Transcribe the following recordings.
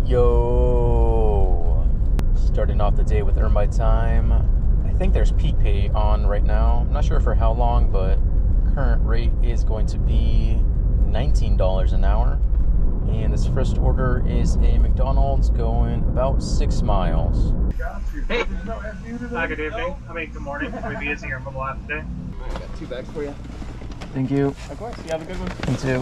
Yo, starting off the day with Earn My Time. I think there's peak pay on right now. I'm not sure for how long, but current rate is going to be $19 an hour. And this first order is a McDonald's going about 6 miles. Hey, good evening. Good morning. We'll be using your mobile app today. I got 2 bags for you. Thank you. Of course, you have a good one. Me too.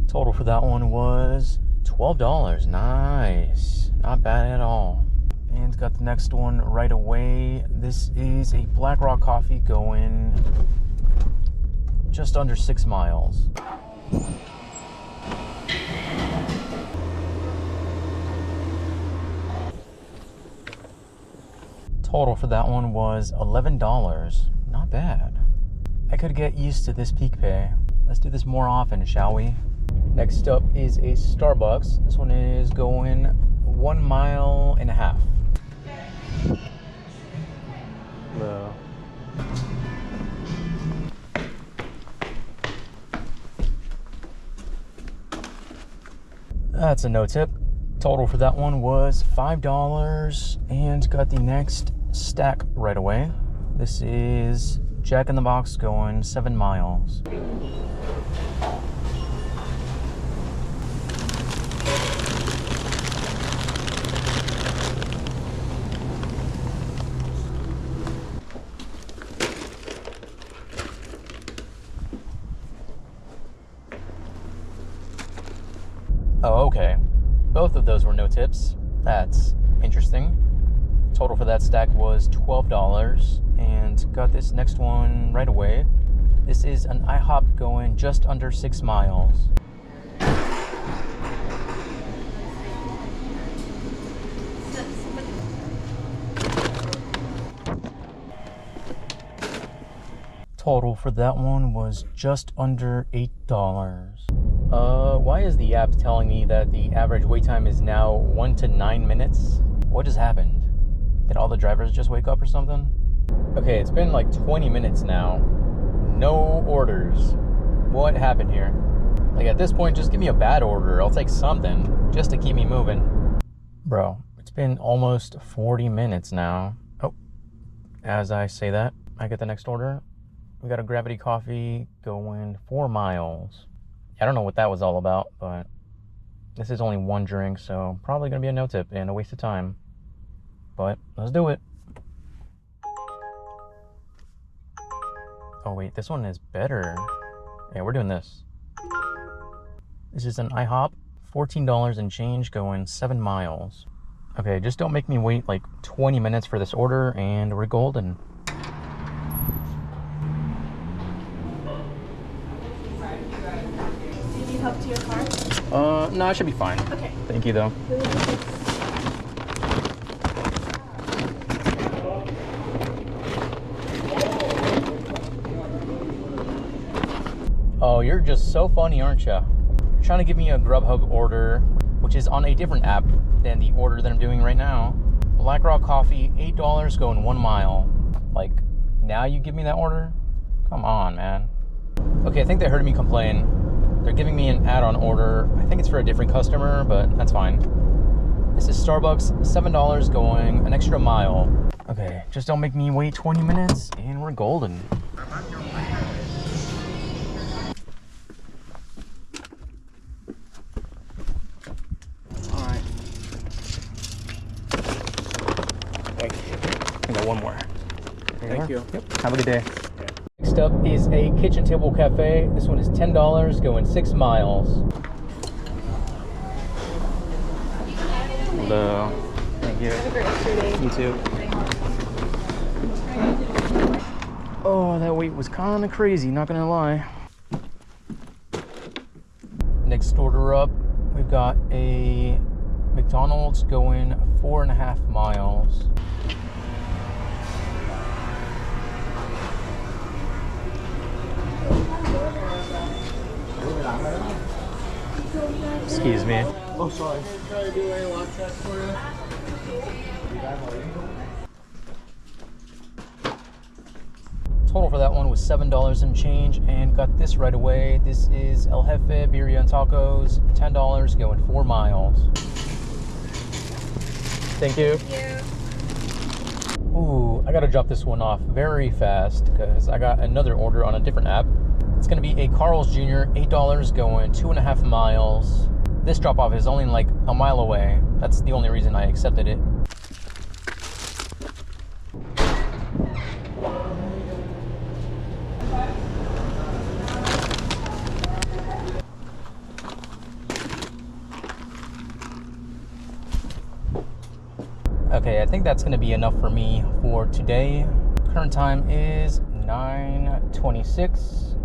Total for that one was $12. Nice. Not bad at all. And got the next one right away. This is a Black Rock coffee going just under 6 miles. Total for that one was $11. Not bad. I could get used to this peak pay. Let's do this more often, shall we? Next up is a Starbucks. This one is going 1.5 miles. Hello. That's a no tip. Total for that one was $5 and got the next stack right away. This is Jack in the Box going 7 miles. Oh, okay. Both of those were no tips. That's interesting. Total for that stack was $12 and got this next one right away. This is an IHOP going just under 6 miles. Total for that one was just under $8. Why is the app telling me that the average wait time is now 1 to 9 minutes? What just happened? Did all the drivers just wake up or something? Okay, it's been like 20 minutes now. No orders. What happened here? Like at this point, just give me a bad order. I'll take something just to keep me moving. Bro, it's been almost 40 minutes now. Oh, as I say that, I get the next order. We got a gravity coffee going 4 miles. I don't know what that was all about, but this is only one drink, so probably gonna be a no tip and a waste of time. But let's do it. Oh wait, this one is better. Yeah, we're doing this. This is an IHOP, $14 and change going 7 miles. Okay, just don't make me wait like 20 minutes for this order and we're golden. Help to your car? No, I should be fine. Okay. Thank you though. Oh, you're just so funny, aren't you? You're trying to give me a Grubhub order, which is on a different app than the order that I'm doing right now. Black Rock coffee, $8 going 1 mile. Like, now you give me that order? Come on, man. Okay, I think they heard me complain. They're giving me an add-on order. I think it's for a different customer, but that's fine. This is Starbucks, $7 going an extra mile. Okay, just don't make me wait 20 minutes and we're golden. All right. Thank you. I got one more. Thank you. Yep. Have a good day. Next up is a kitchen table cafe. This one is $10 going 6 miles. Hello. Thank you. Have a great rest of your day. You too. Oh, that wait was kind of crazy, not gonna lie. Next order up, we've got a McDonald's going 4.5 miles. Excuse me. Oh, sorry. Try to do a lock test for you. Total for that one was $7 and change, and got this right away. This is El Jefe Birria and Tacos, $10, going 4 miles. Thank you. Ooh, I gotta drop this one off very fast because I got another order on a different app. It's gonna be a Carl's Jr., $8, going 2.5 miles. This drop off is only like a mile away. That's the only reason I accepted it. Okay, I think that's gonna be enough for me for today. Current time is 9:26.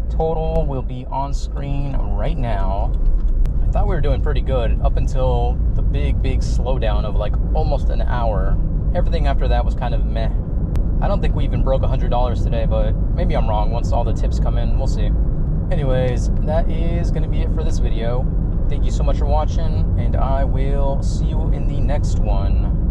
Total will be on screen right now. I thought we were doing pretty good up until the big slowdown of like almost an hour. Everything after that was kind of meh. I don't think we even broke $100 today, but maybe I'm wrong. Once all the tips come in, we'll see. Anyways, that is gonna be it for this video. Thank you so much for watching, and I will see you in the next one.